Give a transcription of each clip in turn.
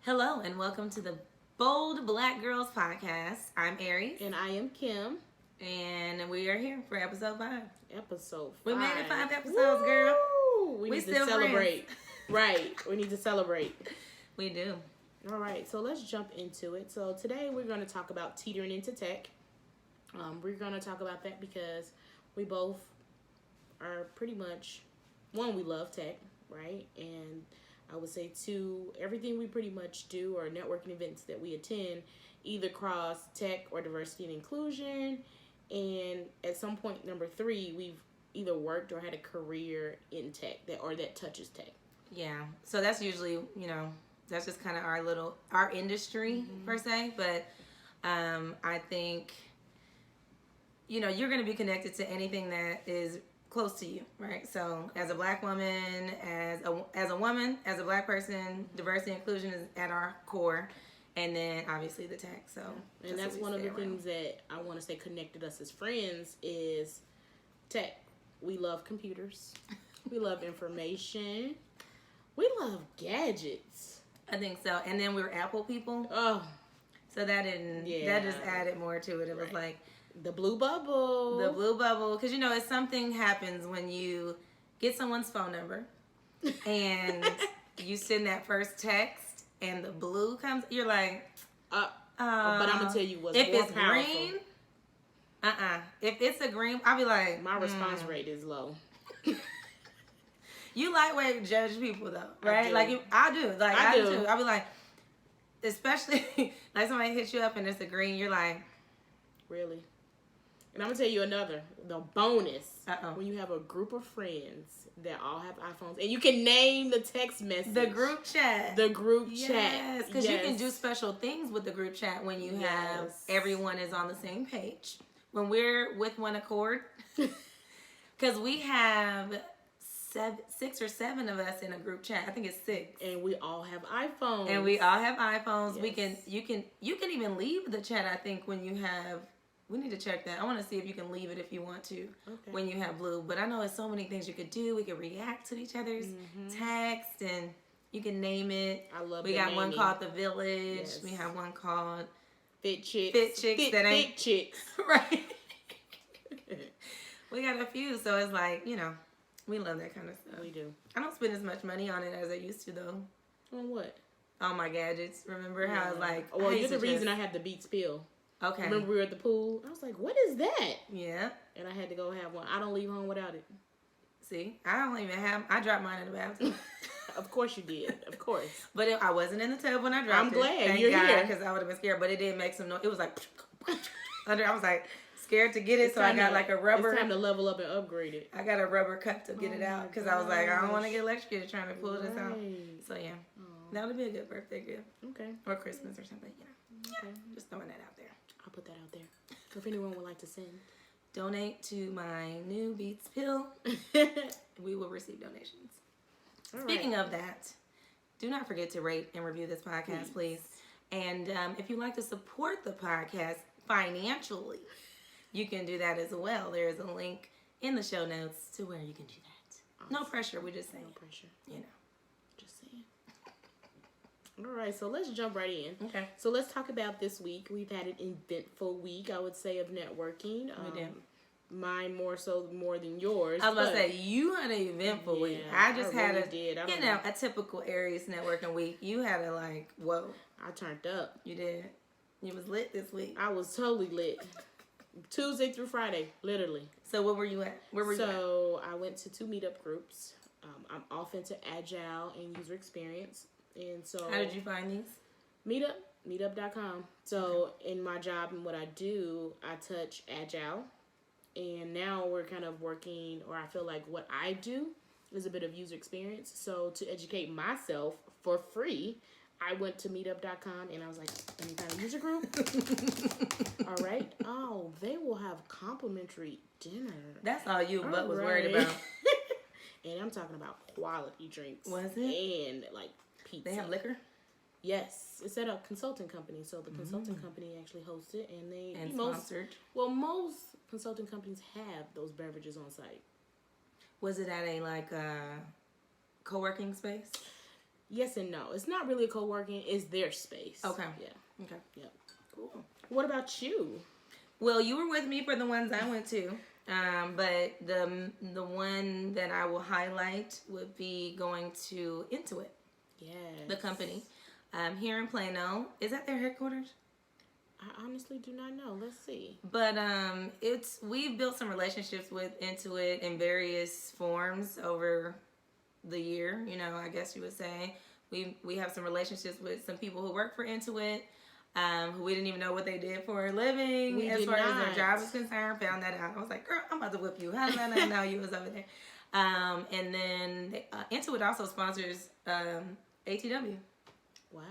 Hello and welcome to the Bold Black Girls Podcast. I'm Aries. And I am Kim. And we are here for episode 5. Episode 5. We made it 5 episodes, girl. We need still to celebrate. friends. Right. We need to celebrate. We do. All right. So let's jump into it. So today we're going to talk about teetering into tech. We're going to talk about that because we both are pretty much, one, we love tech, right? And I would say, two, everything we pretty much do or networking events that we attend either cross tech or diversity and inclusion. And at some point, number 3, we've either worked or had a career in tech that touches tech. Yeah. So that's usually, that's just kind of our industry per se. But I think, you're going to be connected to anything that is close to you, right? So as a black woman, as a woman, as a black person, diversity and inclusion is at our core, and then obviously the tech. So and that's one of the things that I want to say connected us as friends is tech. We love computers. We love information. We love gadgets. I think so. And then we were Apple people. Oh, so that just added more to it. It was like the blue bubble. Because, if something happens when you get someone's phone number and you send that first text and the blue comes, you're like, but I'm going to tell you what's if more it's powerful. green, if it's a green, I'll be like, my response rate is low. You lightweight judge people though, right? I do. I do. I do too. do. I'll be like, especially like somebody hits you up and it's a green, you're like, really? And I'm going to tell you the bonus. Uh-oh. When you have a group of friends that all have iPhones, and you can name the text message. the group chat. Yes, because you can do special things with the group chat when you have everyone is on the same page. When we're with one accord. Because we have 6 or 7 of us in a group chat. I think it's 6. And we all have iPhones. Yes. You can even leave the chat, I think, when you have. We need to check that. I want to see if you can leave it if you want to when you have blue. But I know there's so many things you could do. We could react to each other's text and you can name it. I love We got one called The Village. Yes. We have one called Fit Chicks. that ain't Fit Chicks. right. We got a few, so it's like, we love that kind of stuff. We do. I don't spend as much money on it as I used to though. On what? On my gadgets. Remember how I was like, well, you're the reason I had the Beats pill. Okay. Remember we were at the pool? I was like, what is that? Yeah. And I had to go have one. I don't leave home without it. See, I dropped mine in the bathroom. Of course you did. Of course. But I wasn't in the tub when I dropped it. I'm glad Thank you're God, here. because I would have been scared. But it did make some noise. It was like, I was like scared to get it. So I got like a rubber. It's time to level up and upgrade it. I got a rubber cup to get it out. Because I was like, I don't want to get electrocuted trying to pull this out. So yeah. That would be a good birthday gift. Okay. Or Christmas or something, Okay. Just throwing that out there. I'll put that out there. If anyone would like to send. Donate to my new Beats pill. We will receive donations. Speaking of that, do not forget to rate and review this podcast, please. And if you'd like to support the podcast financially, you can do that as well. There is a link in the show notes to where you can do that. Awesome. No pressure. We're just saying. No pressure. Just saying. All right, so let's jump right in. Okay. So let's talk about this week. We've had an eventful week, I would say, of networking. We did. Mine more than yours. I was about to say, you had an eventful week. I just had a typical Aries networking week. You had a whoa. I turned up. You did. You was lit this week. I was totally lit. Tuesday through Friday, literally. So where were you at? So I went to 2 meetup groups. I'm off into Agile and user experience. And so how did you find these? Meetup.com. So in my job and what I do, I touch Agile. And now we're kind of working, or I feel like what I do is a bit of user experience. So to educate myself for free, I went to meetup.com and I was like, any kind of user group? All right. Oh, they will have complimentary dinner. That's all you but was worried about. And I'm talking about quality drinks. Was it? And pizza. They have liquor? Yes. It's at a consulting company. So the consulting company actually hosts it. And sponsored. Well, most consulting companies have those beverages on site. Was it at a co-working space? yes and no. It's not really a co-working. It's their space. Okay. Yeah. Okay. Yep. Cool. What about you? Well, you were with me for the ones I went to, but the one that I will highlight would be going to Intuit, Yes. the company, here in Plano. Is that their headquarters? I honestly do not know. Let's see. But we've built some relationships with Intuit in various forms over the year. You know, I guess you would say we have some relationships with some people who work for Intuit. Who we didn't even know what they did for a living as far as their job is concerned. Found that out. I was like, girl, I'm about to whip you. How did I not know you was over there? And then Intuit also sponsors ATW. Wow.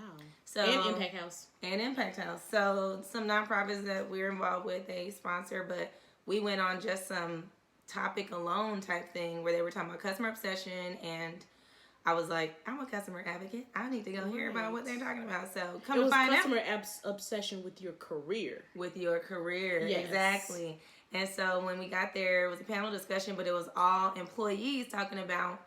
So, and Impact House. And Impact House. So some nonprofits that we're involved with, they sponsor, but we went on just some topic alone type thing where they were talking about customer obsession, and I was like, I'm a customer advocate. I need to go hear about what they're talking about. So come to find out. Customer obsession with your career. With your career, yes. Exactly. And so when we got there, it was a panel discussion, but it was all employees talking about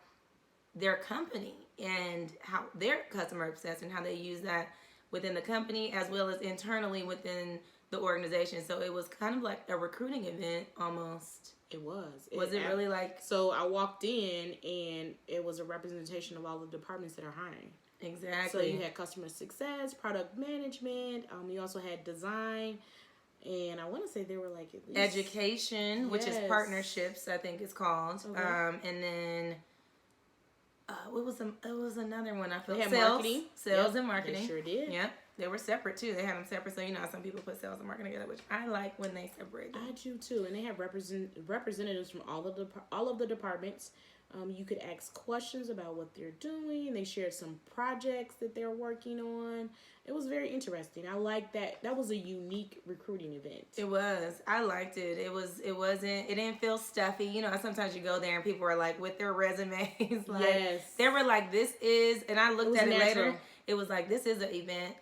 their company and how their customer obsessed and how they use that within the company as well as internally within the organization. So it was kind of like a recruiting event almost. It was. Was it really like... So I walked in and it was a representation of all the departments that are hiring. Exactly. So you had customer success, product management. You also had design. And I want to say they were like at least... Education, which is partnerships, I think it's called. Okay. And then... it was another one I felt. They had sales, marketing. Sales and marketing. They sure did. Yeah. They were separate too. They had them separate. So, you know, some people put sales and marketing together, which I like when they separate them. I do too. And they have representatives from all of the departments. You could ask questions about what they're doing. They shared some projects that they're working on. It was very interesting. I like that. That was a unique recruiting event. It was. I liked it. It didn't feel stuffy. You know, sometimes you go there and people are like with their resumes. Like, yes. They were like, this is, and I looked at it natural. later. It was like, this is an event,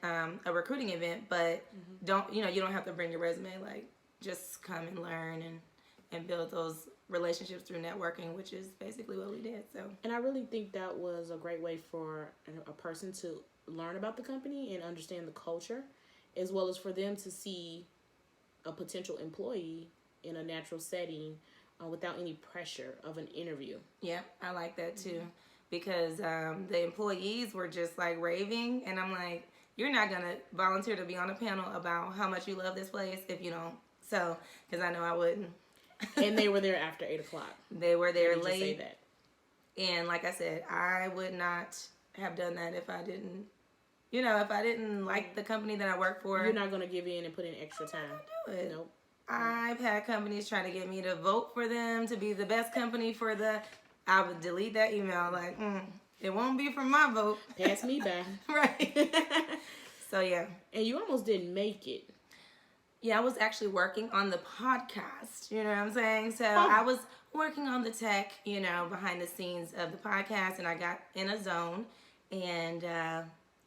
a recruiting event, but you don't have to bring your resume. Like, just come and learn and build those relationships through networking, which is basically what we did. So, and I really think that was a great way for a person to learn about the company and understand the culture, as well as for them to see a potential employee in a natural setting without any pressure of an interview. Yeah, I like that too, because the employees were just like raving, and I'm like, you're not gonna volunteer to be on a panel about how much you love this place if you don't. So, because I know I wouldn't. And they were there after 8:00. They were there late. late. Say that. And like I said, I would not have done that if I didn't. You know, if I didn't like the company that I work for. You're not going to give in and put in extra time. I'm not gonna do it. Nope. I've had companies try to get me to vote for them to be the best company for the... I would delete that email like, it won't be for my vote. Pass me by. Right. So, yeah. And you almost didn't make it. Yeah, I was actually working on the podcast. You know what I'm saying? So, I was working on the tech, you know, behind the scenes of the podcast, and I got in a zone, and...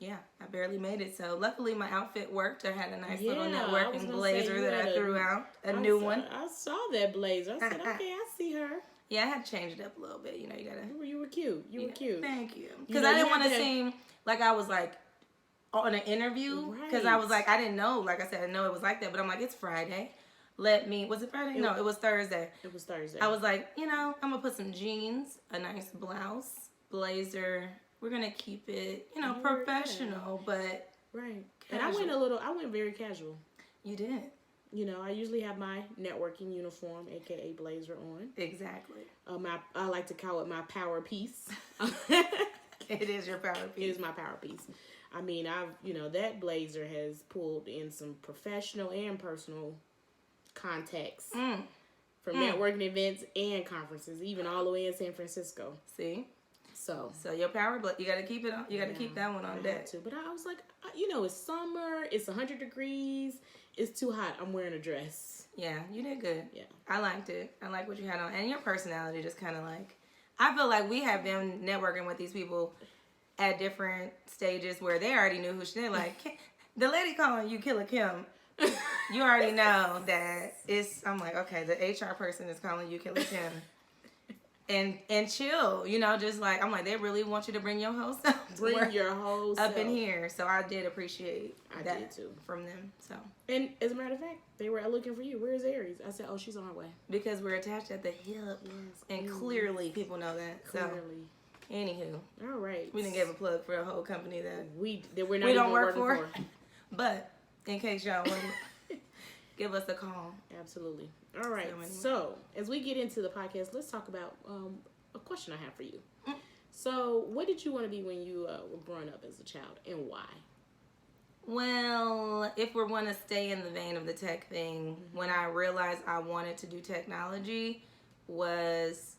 yeah, I barely made it. So luckily my outfit worked. I had a nice little networking blazer that I threw out. A new one. I saw that blazer. I said, okay, I see her. Yeah, I had to change it up a little bit. You know, you gotta... You were cute. You were cute. Thank you. Because I didn't want to seem like I was like on an interview. Because I was like, I didn't know. Like I said, I know it was like that. But I'm like, it's Friday. Was it Friday? No, it was Thursday. It was Thursday. I was like, you know, I'm going to put some jeans, a nice blouse, blazer... We're going to keep it, you know, professional, but right. casual. And I went very casual. You did. You know, I usually have my networking uniform, aka blazer, on. Exactly. I like to call it my power piece. It is your power piece. It is my power piece. I mean, that blazer has pulled in some professional and personal contacts from networking events and conferences, even all the way in San Francisco. See? So your power, you got to keep it on. You got to keep that one on deck. But I was like, it's summer. It's 100 degrees. It's too hot. I'm wearing a dress. Yeah, you did good. Yeah, I liked it. I like what you had on, and your personality just kind of like. I feel like we have been networking with these people at different stages where they already knew who they're like. The lady calling you Killer Kim. You already know that it's. I'm like, okay, the HR person is calling you Killer Kim. and chill, you know, just like, I'm like, they really want you to bring your whole self to Bring work your whole up self. in here. So I did appreciate I that did too. from them. So, and as a matter of fact, they were looking for you. Where's Aries? I said, oh, she's on her way. because we're attached at the hip. Yes, And clearly people know that. Clearly. So, anywho. All right. We didn't give a plug for a whole company that we're not we even don't work working for. But in case y'all want to give us a call. Absolutely. All right. So, anyway. So as we get into the podcast, let's talk about a question I have for you. So, what did you want to be when you were growing up as a child, and why? Well, if we want to stay in the vein of the tech thing, when I realized I wanted to do technology was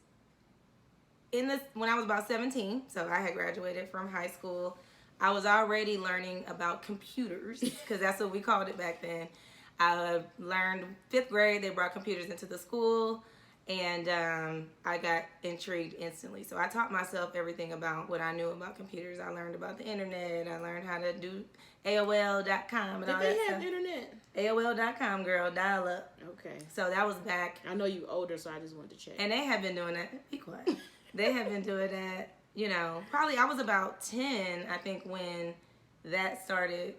when I was about 17. So I had graduated from high school. I was already learning about computers because that's what we called it back then. I learned 5th grade. They brought computers into the school. And I got intrigued instantly. So I taught myself everything about what I knew about computers. I learned about the internet. I learned how to do AOL.com and all that Did they have stuff. internet? AOL.com, girl, dial up. Okay. So that was back. I know you older, so I just wanted to check. And they have been doing that. Be quiet. They have been doing that, you know, probably I was about 10, I think, when that started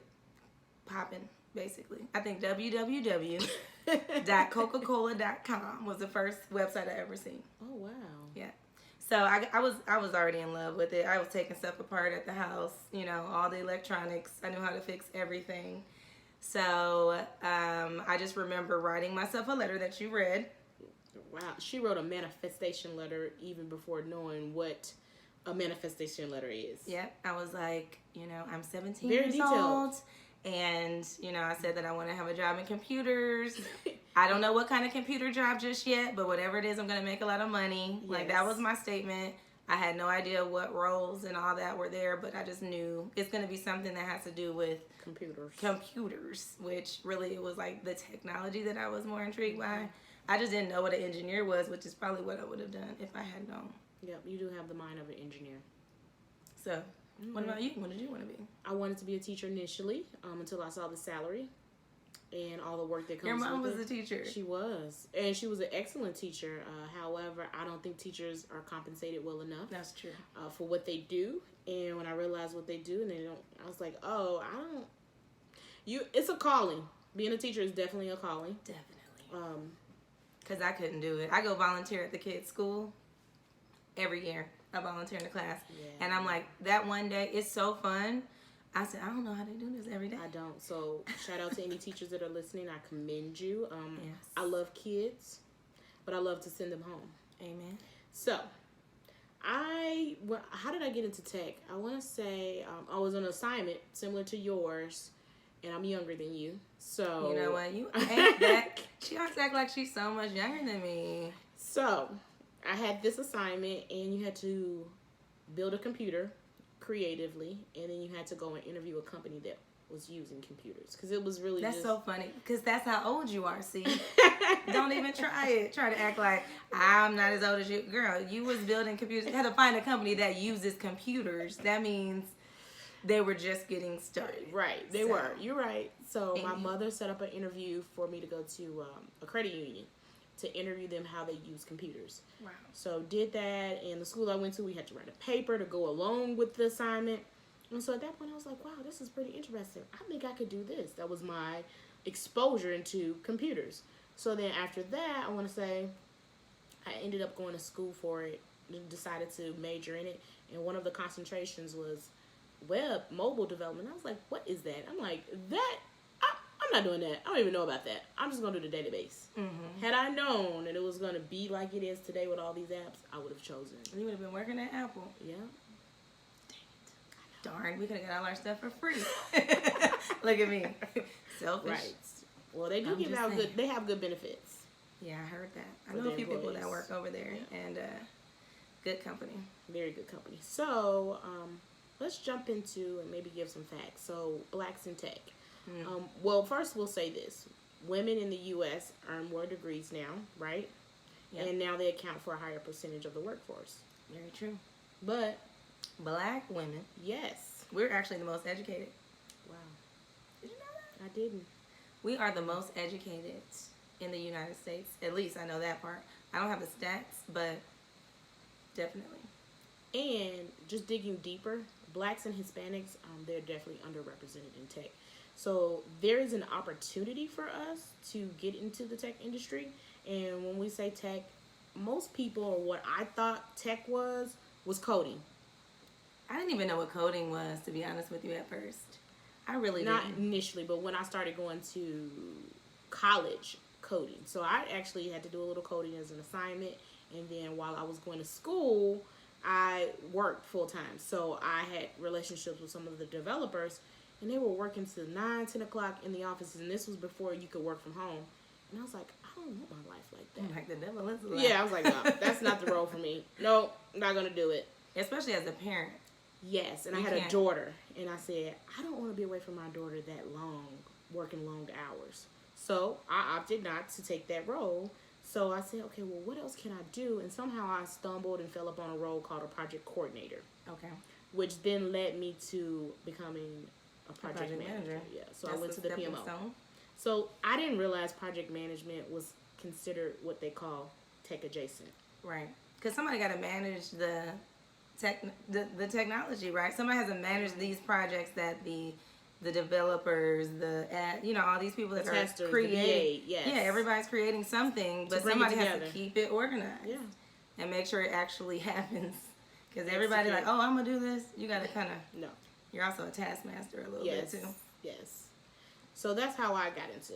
popping, basically. I think www.coca-cola.com was the first website I ever seen. Oh, wow. Yeah. So I was already in love with it. I was taking stuff apart at the house, you know, all the electronics. I knew how to fix everything. So I just remember writing myself a letter that you read. Wow. She wrote a manifestation letter even before knowing what a manifestation letter is. Yep. I was like, you know, I'm 17 Very years detailed. old. And, you know, I said that I want to have a job in computers. I don't know what kind of computer job just yet, but whatever it is, I'm going to make a lot of money. Yes. Like, that was my statement. I had no idea what roles and all that were there, but I just knew it's going to be something that has to do with computers, which really it was like the technology that I was more intrigued by. I just didn't know what an engineer was, which is probably what I would have done if I had known. Yep, you do have the mind of an engineer. So, what about you? What did you want to be? I wanted to be a teacher initially, until I saw the salary and all the work that comes with it. Your mom was a teacher. She was. And she was an excellent teacher. However, I don't think teachers are compensated well enough. That's true. For what they do. And when I realized what they do, and they don't, I was like, oh, it's a calling. Being a teacher is definitely a calling. Definitely. Because I couldn't do it. I go volunteer at the kids' school every year. I volunteer in the class. Yeah. And I'm like, that one day, it's so fun. I said, I don't know how they do this every day. I don't. So shout out to any teachers that are listening. I commend you. Yes. I love kids, but I love to send them home. Amen. So how did I get into tech? I want to say I was on an assignment similar to yours, and I'm younger than you. So you know what? You ain't that. She always act like she's so much younger than me. So I had this assignment, and you had to build a computer creatively, and then you had to go and interview a company that was using computers, because it was really so funny, because that's how old you are. See, don't even try it. Try to act like I'm not as old as you. Girl, you was building computers. You had to find a company that uses computers. That means they were just getting started. Right, they were. You're right. So my mother set up an interview for me to go to a credit union to interview them how they use computers. Wow. So did that, and the school I went to, we had to write a paper to go along with the assignment. And so at that point, I was like, wow, this is pretty interesting. I think I could do this. That was my exposure into computers. So then after that, I want to say I ended up going to school for it, decided to major in it, and one of the concentrations was mobile development. I was like, what is that? I'm like, I'm not doing that. I don't even know about that. I'm just going to do the database. Mm-hmm. Had I known that it was going to be like it is today with all these apps, I would have chosen it. You would have been working at Apple. Yeah. Darn, we could have got all our stuff for free. Look at me. Selfish. Right. Well, they do give out they have good benefits. Yeah, I heard that. I know a few people that work over there, and good company. Very good company. So, let's jump into and maybe give some facts. So, blacks in tech. Well, first we'll say this. Women in the U.S. earn more degrees now, right? Yep. And now they account for a higher percentage of the workforce. Very true. But black women. Yes. We're actually the most educated. Wow. Did you know that? I didn't. We are the most educated in the United States. At least I know that part. I don't have the stats, but Definitely. And just digging deeper, Blacks and Hispanics, they're definitely underrepresented in tech. So there is an opportunity for us to get into the tech industry. And when we say tech, most people, or what I thought tech was coding. I didn't even know what coding was, to be honest with you, at first. I really Not didn't. initially, but when I started going to college, coding. So I actually had to do a little coding as an assignment. And then while I was going to school, I worked full time. So I had relationships with some of the developers, and they were working till 9, 10 o'clock in the offices. And this was before you could work from home. And I was like, I don't want my life like that. Like the devil is alive. Yeah, I was like, no, that's not the role for me. No, not going to do it. Especially as a parent. Yes, and I had a daughter, and I said, I don't want to be away from my daughter that long, working long hours. So I opted not to take that role. So I said, okay, well, what else can I do? And somehow I stumbled and fell upon a role called a project coordinator. Okay. Which then led me to becoming a project manager. Yeah, so I went to the PMO. So I didn't realize project management was considered what they call tech adjacent. Right. Because somebody got to manage the technology, right? Somebody has to manage these projects that the developers, all these people that testers, are creating. yes. Yeah, everybody's creating something, but somebody has to keep it organized. Yeah. And make sure it actually happens. Because everybody like, oh, I'm going to do this. You got to kind of... No. You're also a taskmaster a little bit, too. Yes. So that's how I got into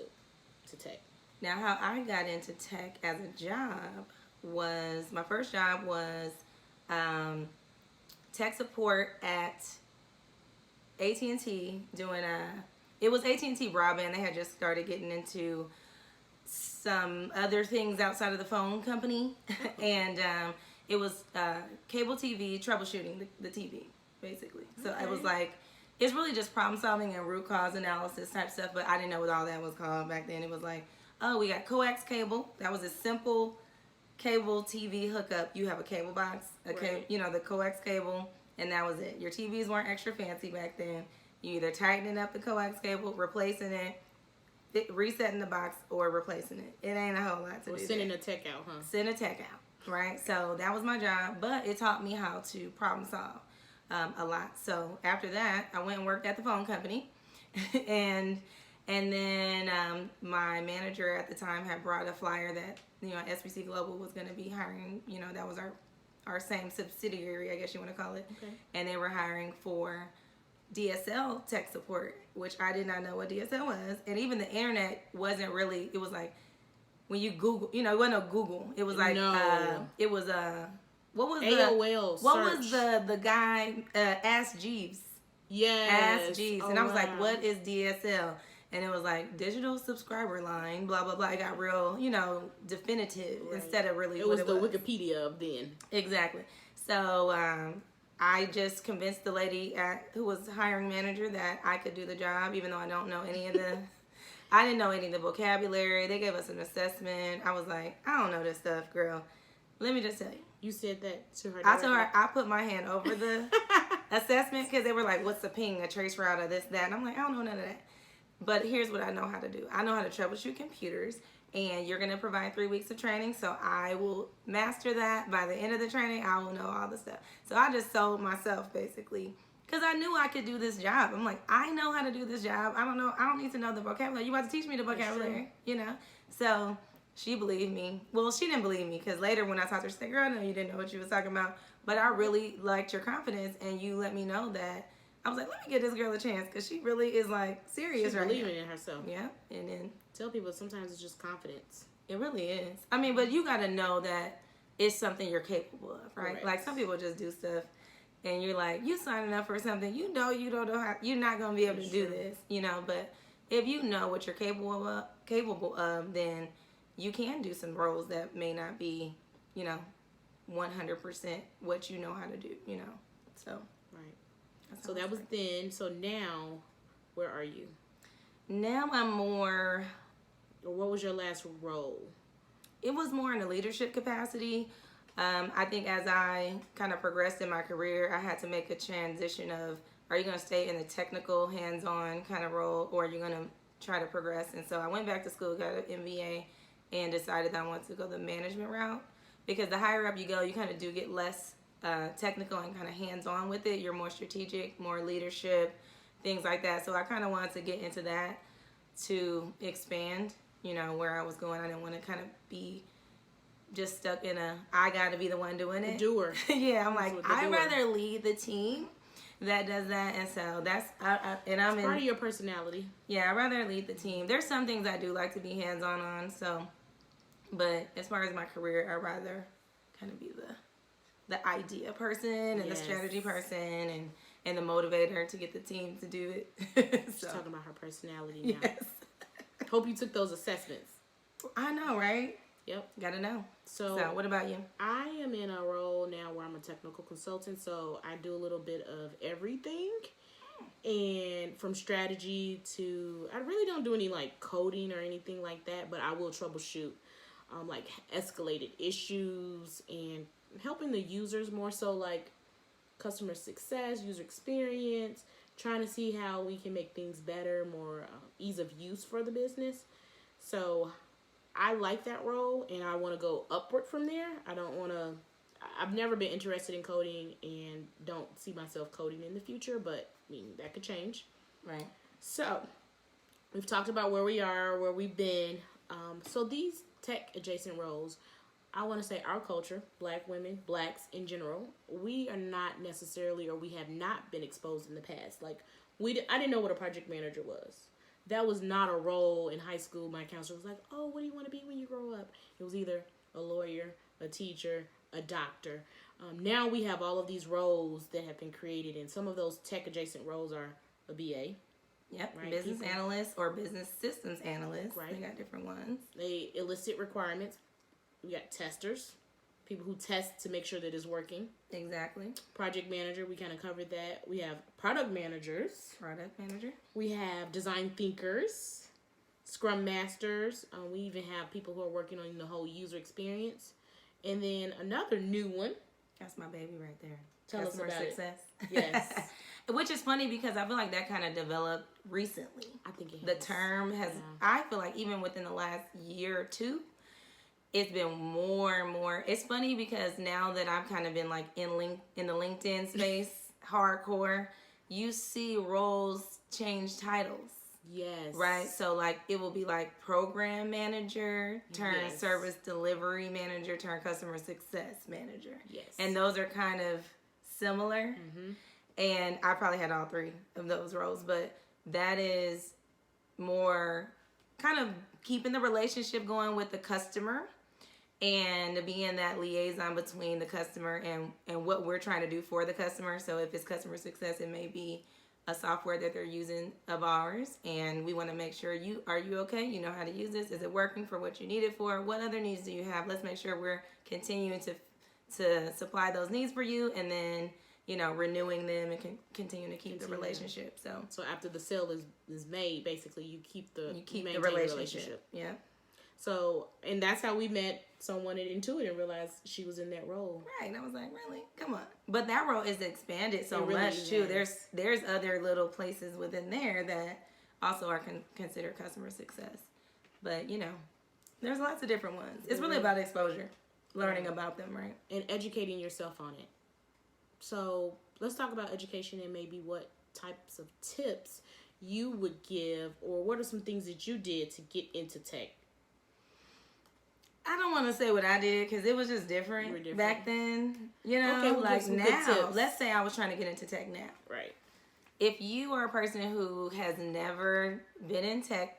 tech. Now, how I got into tech as a job was... My first job was tech support at AT&T doing it was AT&T broadband. They had just started getting into some other things outside of the phone company. And it was cable TV, troubleshooting the TV, basically. So it was like, it's really just problem solving and root cause analysis type stuff, but I didn't know what all that was called back then. It was like, oh, we got coax cable. That was a simple cable TV hookup. You have a cable box, the coax cable, and that was it. Your TVs weren't extra fancy back then. You either tightening up the coax cable, replacing it, resetting the box, or replacing it. It ain't a whole lot to do. Or sending a tech out, huh? Send a tech out, right? So that was my job, but it taught me how to problem solve a lot. So after that, I went and worked at the phone company, and then my manager at the time had brought a flyer that SBC Global was going to be hiring. That was our same subsidiary, I guess you want to call it. Okay. And they were hiring for DSL tech support, which I did not know what DSL was. And even the internet wasn't really, it was like, when you Google, it wasn't no Google. It was like, it was what was AOL the, what was the guy, Ask Jeeves. Yes. Ask Jeeves. And I was like, what is DSL? And it was like digital subscriber line, blah, blah, blah. It got real, definitive instead of really it was the Wikipedia of then. Exactly. So I just convinced the lady who was hiring manager that I could do the job, even though I don't know any of the, I didn't know any of the vocabulary. They gave us an assessment. I was like, I don't know this stuff, girl. Let me just tell you. You said that to her? I told her, I put my hand over the assessment because they were like, what's the ping, a trace route, or this, that. And I'm like, I don't know none of that. But here's what I know how to do. I know how to troubleshoot computers, and you're going to provide 3 weeks of training, so I will master that. By the end of the training, I will know all the stuff. So I just sold myself, basically, because I knew I could do this job. I'm like, I know how to do this job. I don't need to know the vocabulary. You about to teach me the vocabulary, So she believed me. Well, she didn't believe me, because later when I talked to her, she said, girl, no, you didn't know what you was talking about. But I really liked your confidence, and you let me know that. I was like, let me give this girl a chance, because she really is like serious right now. She's believing in herself. Yeah, and then tell people sometimes it's just confidence. It really is. I mean, but you got to know that it's something you're capable of, right? Correct. Like some people just do stuff, and you're like, you signing up for something, you don't know how, you're not gonna be able to do this, But if you know what you're capable of, then you can do some roles that may not be, 100% what you know how to do, So. Right. So that was then. So now, where are you? Now I'm more... Or what was your last role? It was more in a leadership capacity. I think as I kind of progressed in my career, I had to make a transition of, are you going to stay in the technical, hands-on kind of role, or are you going to try to progress? And so I went back to school, got an MBA, and decided that I wanted to go the management route. because the higher up you go, you kind of do get less technical and kind of hands-on with it. You're more strategic, more leadership, things like that. So I kind of wanted to get into that to expand, you know, where I was going. I didn't want to kind of be just stuck in I got to be the one doing it. The doer. Yeah, I'm like, I'd rather lead the team that does that. And so that's, and I'm part of your personality. Yeah, I'd rather lead the team. There's some things I do like to be hands-on on, so, but as far as my career, I'd rather kind of be the idea person and the strategy person and the motivator to get the team to do it. She's talking about her personality now. Yes. Hope you took those assessments. I know, right? Yep. Gotta know. So what about you? I am in a role now where I'm a technical consultant, so I do a little bit of everything. And from strategy to, I really don't do any like coding or anything like that, but I will troubleshoot like escalated issues and helping the users more so, like customer success, user experience, trying to see how we can make things better, more ease of use for the business. So I like that role and I want to go upward from there. I've never been interested in coding and don't see myself coding in the future, but I mean, that could change. Right. So we've talked about where we are, where we've been. So these tech adjacent roles, I want to say our culture, Black women, Blacks in general, we are not necessarily, or we have not been exposed in the past. Like I didn't know what a project manager was. That was not a role in high school. My counselor was like, oh, what do you want to be when you grow up? It was either a lawyer, a teacher, a doctor. Now we have all of these roles that have been created, and some of those tech adjacent roles are a BA. Yep, right? Business analyst or business systems analyst. Right. They got different ones. They elicit requirements. We got testers, people who test to make sure that it's working. Exactly. Project manager, we kind of covered that. We have product managers. Product manager. We have design thinkers, Scrum Masters. We even have people who are working on the whole user experience. And then another new one. That's my baby right there. Tell Customer us about success. It. Yes. Which is funny because I feel like that kind of developed recently. I think it has. The term has, I feel like even within the last year or two, it's been more and more. It's funny because now that I've kind of been like in the LinkedIn space, hardcore, you see roles change titles. Yes. Right? So like it will be like program manager, turn service delivery manager, turn customer success manager. Yes. And those are kind of similar. Mm-hmm. And I probably had all three of those roles, but that is more kind of keeping the relationship going with the customer and being that liaison between the customer and what we're trying to do for the customer. So if it's customer success, it may be a software that they're using of ours, and we want to make sure are you okay? You know how to use this? Is it working for what you need it for? What other needs do you have? Let's make sure we're continuing to supply those needs for you, and then renewing them and continuing to keep the relationship. So after the sale is made, basically you keep the relationship. Yeah. So, and that's how we met someone at Intuit and realized she was in that role. Right. And I was like, really? Come on. But that role is expanded so really much too. There's other little places within there that also are considered customer success. But, there's lots of different ones. It's really about exposure, learning about them, right? And educating yourself on it. So let's talk about education and maybe what types of tips you would give, or what are some things that you did to get into tech? I don't want to say what I did because it was just different back then. Okay, well, like now, let's say I was trying to get into tech now. Right. If you are a person who has never been in tech,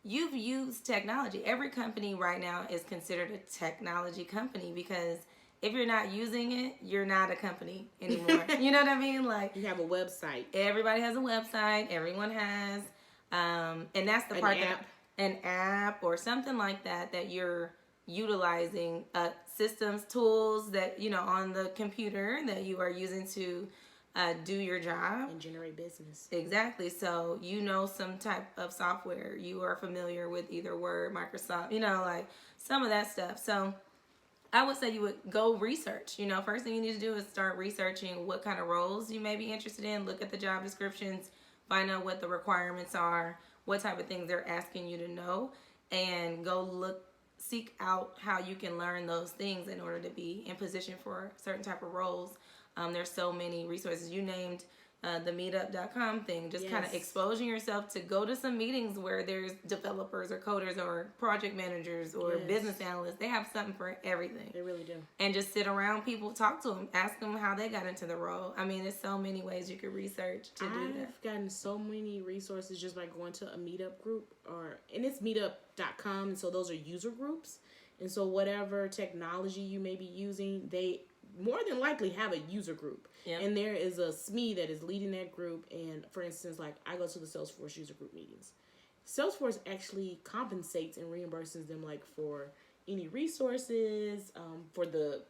you've used technology. Every company right now is considered a technology company because if you're not using it, you're not a company anymore. You know what I mean? Like, you have a website. Everybody has a website. Everyone has, and that's the part that an app or something like that you're utilizing, systems, tools that on the computer that you are using to do your job and generate business. Exactly. So some type of software. You are familiar with either Word, Microsoft. Like some of that stuff. So I would say you would go research. First thing you need to do is start researching what kind of roles you may be interested in. Look at the job descriptions, find out what the requirements are, what type of things they're asking you to know, and go seek out how you can learn those things in order to be in position for certain type of roles. There's so many resources. You named the meetup.com thing, just kind of exposing yourself to go to some meetings where there's developers or coders or project managers or business analysts. They have something for everything. They really do. And just sit around people, talk to them, ask them how they got into the role. I mean, there's so many ways you could research to do that. I've gotten so many resources just by going to a meetup group, and it's meetup.com, and so those are user groups. And so whatever technology you may be using, they more than likely have a user group. Yep. And there is a SME that is leading that group. And for instance, like I go to the Salesforce user group meetings. Salesforce actually compensates and reimburses them like for any resources, for the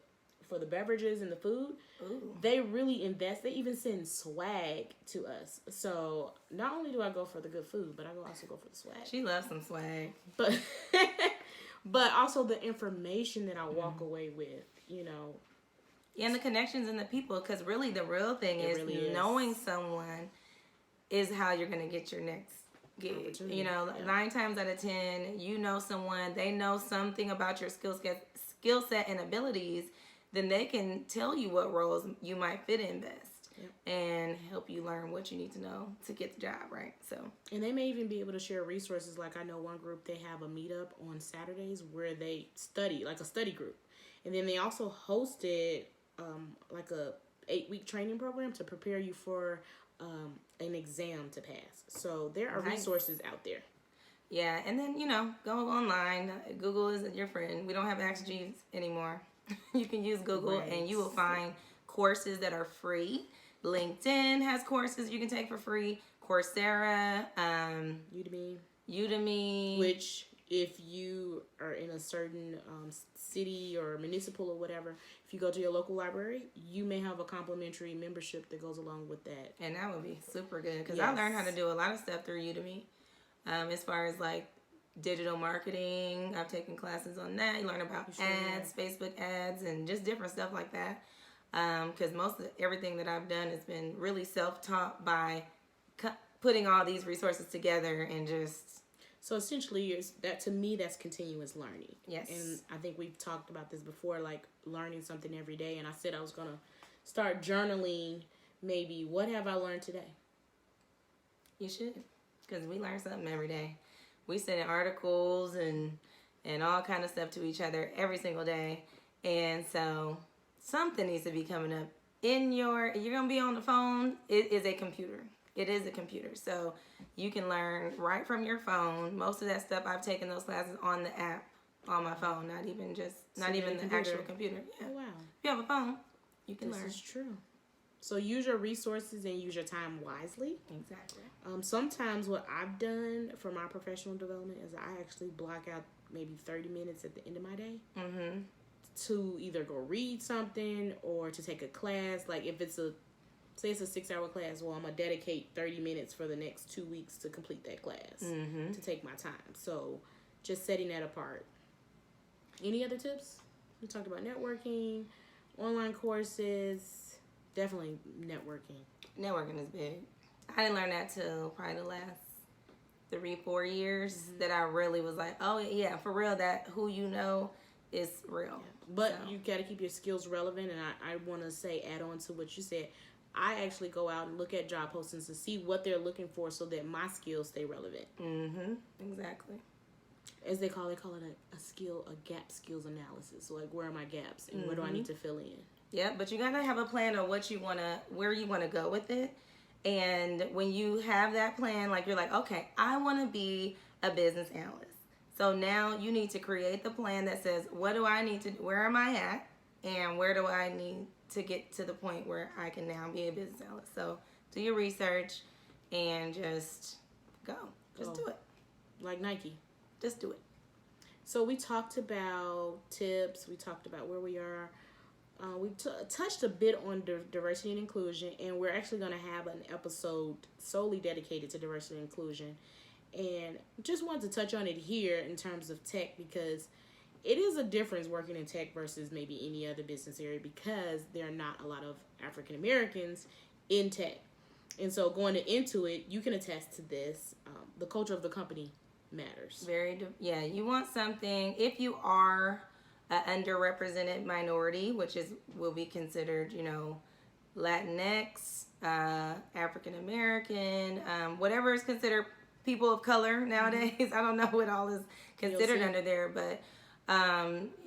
beverages and the food. Ooh. They really invest. They even send swag to us. So not only do I go for the good food, but I also go for the swag. She loves some swag. But also the information that I walk away with, you know. And the connections and the people, because really the real thing is knowing someone is how you're going to get your next gig. You know, 9 times out of 10, you know someone, they know something about your skill set and abilities, then they can tell you what roles you might fit in best and help you learn what you need to know to get the job, right? So, and they may even be able to share resources. Like I know one group, they have a meetup on Saturdays where they study, like a study group. And then they also hosted like a 8-week training program to prepare you for an exam to pass. So there are resources out there. Yeah, and then, you know, go online. Google isn't your friend. We don't have Ask Jeeves anymore. You can use Google and you will find courses that are free. LinkedIn has courses you can take for free. Coursera, Udemy. Which, if you are in a certain city or municipal or whatever, if you go to your local library, you may have a complimentary membership that goes along with that. And that would be super good because I learned how to do a lot of stuff through Udemy. As far as like digital marketing, I've taken classes on that. You learn about ads, Facebook ads, and just different stuff like that. Because most of everything that I've done has been really self-taught by putting all these resources together and just... So essentially, that to me, that's continuous learning. Yes. And I think we've talked about this before, like learning something every day. And I said I was going to start journaling maybe, what have I learned today? You should, because we learn something every day. We send articles and all kind of stuff to each other every single day. And so something needs to be coming up. You're going to be on the phone. It is a computer. It is a computer. So you can learn right from your phone. Most of that stuff, I've taken those classes on the app on my phone, not even the actual computer. Yeah. Oh, wow. If you have a phone, you can learn. This is true. So use your resources and use your time wisely. Exactly. Sometimes what I've done for my professional development is I actually block out maybe 30 minutes at the end of my day to either go read something or to take a class. Like if it's say it's a 6-hour class, well, I'm going to dedicate 30 minutes for the next 2 weeks to complete that class, to take my time. So just setting that apart. Any other tips? We talked about networking, online courses, definitely networking. Networking is big. I didn't learn that till probably the last 3-4 years that I really was like, oh, yeah, for real, that who you know is real. Yeah. But you got to keep your skills relevant, and I want to say, add on to what you said, I actually go out and look at job postings to see what they're looking for so that my skills stay relevant. Exactly. As they call it a gap skills analysis. So like, where are my gaps and where do I need to fill in? Yeah, but you gotta have a plan of where you wanna go with it. And when you have that plan, like you're like, okay, I wanna be a business analyst. So now you need to create the plan that says, what do I need to, where am I at? And where do I need to get to the point where I can now be a business analyst? So do your research and just go. Just do it. Like Nike. Just do it. So we talked about tips. We talked about where we are. We touched a bit on diversity and inclusion, and we're actually going to have an episode solely dedicated to diversity and inclusion. And just wanted to touch on it here in terms of tech, because it is a difference working in tech versus maybe any other business area, because there are not a lot of African Americans in tech. And so going into it, you can attest to this. The culture of the company matters. You want something, if you are an underrepresented minority, which will be considered, Latinx, African American, whatever is considered people of color nowadays. I don't know what all is considered under there, but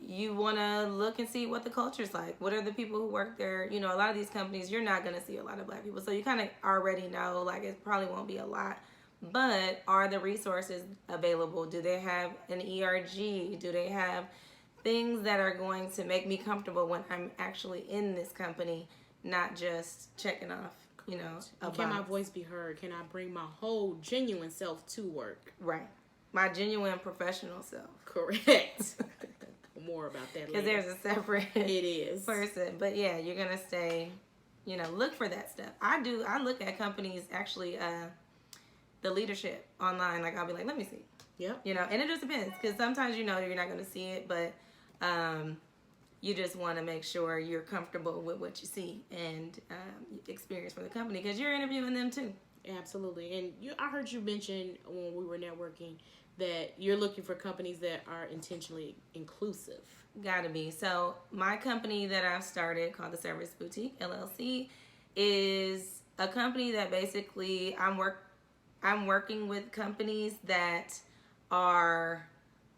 you want to look and see what the culture's like. What are the people who work there? A lot of these companies, you're not going to see a lot of Black people. So you kind of already know, like, it probably won't be a lot. But are the resources available? Do they have an ERG? Do they have things that are going to make me comfortable when I'm actually in this company, not just checking off, Can my voice be heard? Can I bring my whole genuine self to work? Right. My genuine professional self. Correct. More about that later. Because there's a separate person. But yeah, you're going to stay, look for that stuff. I look at companies, actually, the leadership online. Like, I'll be like, let me see. Yep. And it just depends. Because sometimes you're not going to see it, but you just want to make sure you're comfortable with what you see and experience for the company. Because you're interviewing them too. Absolutely. And I heard you mention when we were networking that you're looking for companies that are intentionally inclusive. Gotta be. So my company that I've started, called the Service Boutique LLC, is a company that basically I'm working with companies that are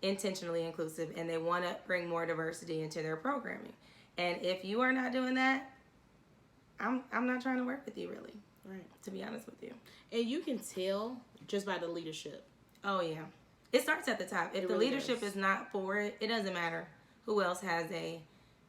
intentionally inclusive and they want to bring more diversity into their programming. And if you are not doing that, I'm not trying to work with you, really. Right. To be honest with you. And you can tell just by the leadership. Oh, yeah. It starts at the top. If the leadership is not for it, it doesn't matter who else has a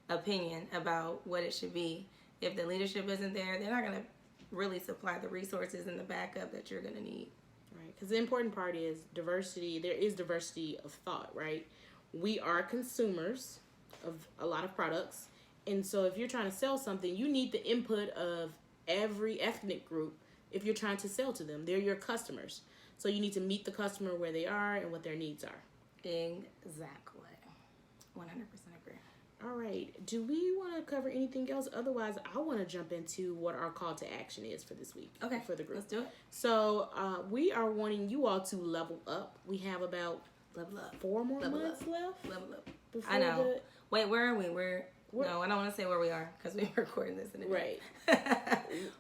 opinion about what it should be. If the leadership isn't there, they're not going to really supply the resources and the backup that you're going to need. Right. Because the important part is diversity. There is diversity of thought, right? We are consumers of a lot of products. And so if you're trying to sell something, you need the input of every ethnic group if you're trying to sell to them. They're your customers. So you need to meet the customer where they are and what their needs are. Exactly. 100% agree. All right. Do we want to cover anything else? Otherwise, I want to jump into what our call to action is for this week. Okay. For the group. Let's do it. So we are wanting you all to level up. We have about 4 more months left. Level up. I know. Wait, where are we? No, I don't want to say where we are because we're recording this in a day. Right.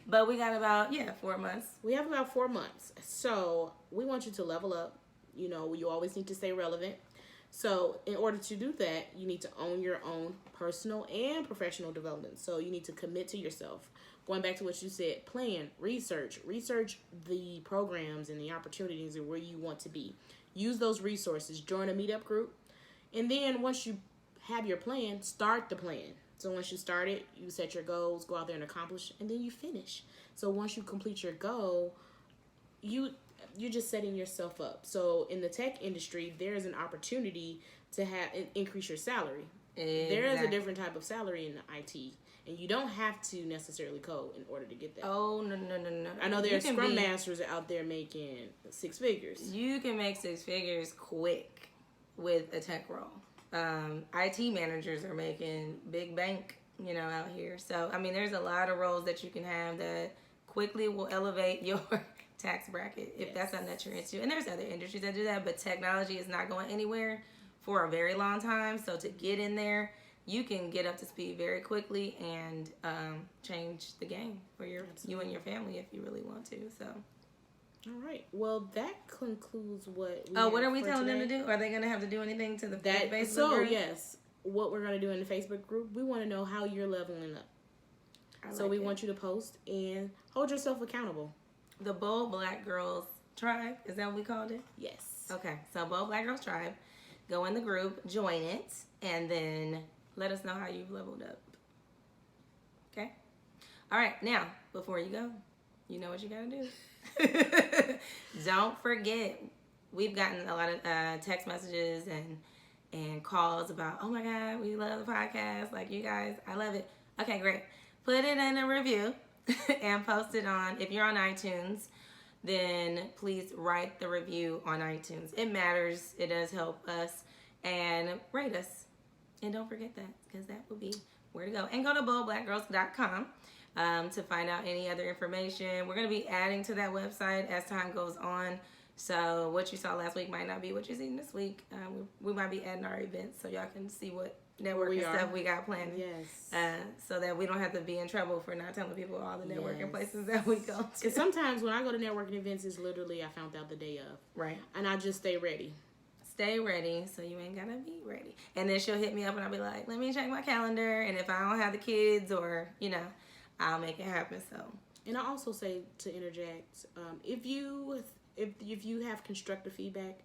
But we got about 4 months. We have about 4 months. So we want you to level up. You always need to stay relevant. So in order to do that, you need to own your own personal and professional development. So you need to commit to yourself. Going back to what you said, plan, research the programs and the opportunities and where you want to be. Use those resources. Join a meetup group. And then once you have your plan, start the plan. So once you start it, you set your goals, go out there and accomplish, and then you finish. So once you complete your goal, you're just setting yourself up. So in the tech industry, there is an opportunity to increase your salary. Exactly. There is a different type of salary in IT, and you don't have to necessarily code in order to get that. Oh, no. I know there are Scrum Masters out there making 6 figures. You can make 6 figures quick with a tech role. IT managers are making big bank, out here. So, there's a lot of roles that you can have that quickly will elevate your tax bracket if that's something that you're into. And there's other industries that do that, but technology is not going anywhere for a very long time. So to get in there, you can get up to speed very quickly and change the game for you and your family if you really want to. So. All right. Well, that concludes what we what are we telling them to do? Are they going to have to do anything to the Facebook group? So, yes. What we're going to do in the Facebook group, we want to know how you're leveling up. We want you to post and hold yourself accountable. The Bold Black Girls Tribe, is that what we called it? Yes. Okay. So, Bold Black Girls Tribe. Go in the group, join it, and then let us know how you've leveled up. Okay? All right. Now, before you go, you know what you got to do. Don't forget, we've gotten a lot of text messages and calls about, oh my God, we love the podcast. Like, you guys, I love it. Okay, great. Put it in a review and post it on, if you're on iTunes, then please write the review on iTunes. It matters. It does help us. And rate us. And don't forget that, because that will be where to go. And go to boldblackgirls.com. To find out any other information. We're going to be adding to that website as time goes on. So what you saw last week might not be what you're seeing this week. We might be adding our events so y'all can see what networking stuff we got planned. Yes. So that we don't have to be in trouble for not telling people all the networking places that we go to. Because sometimes when I go to networking events, it's literally I found out the day of. Right. And I just stay ready. Stay ready, so you ain't gotta be ready. And then she'll hit me up and I'll be like, let me check my calendar. And if I don't have the kids or, I'll make it happen. So. And I also say to interject, if you have constructive feedback,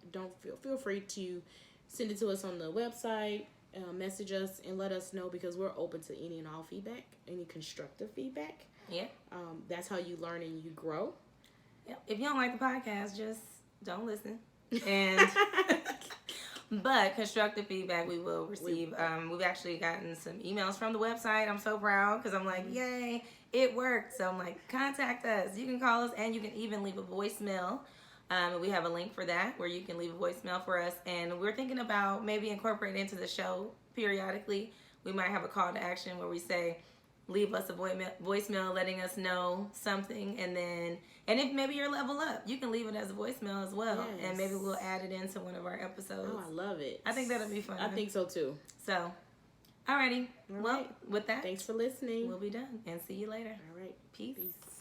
feel free to send it to us on the website, message us, and let us know because we're open to any and all feedback, any constructive feedback. Yeah. That's how you learn and you grow. Yep. If you don't like the podcast, just don't listen. And but constructive feedback we will receive. We've actually gotten some emails from the website. I'm so proud because I'm like, yay, it worked. So I'm like, contact us. You can call us and you can even leave a voicemail. We have a link for that where you can leave a voicemail for us. And we're thinking about maybe incorporating into the show periodically. We might have a call to action where we say, leave us a voicemail letting us know something. And if maybe you're level up, you can leave it as a voicemail as well. Yes. And maybe we'll add it into one of our episodes. Oh, I love it. I think that'll be fun. I think so too. So, alrighty. Well, with that, thanks for listening. We'll be done and see you later. All right. Peace. Peace.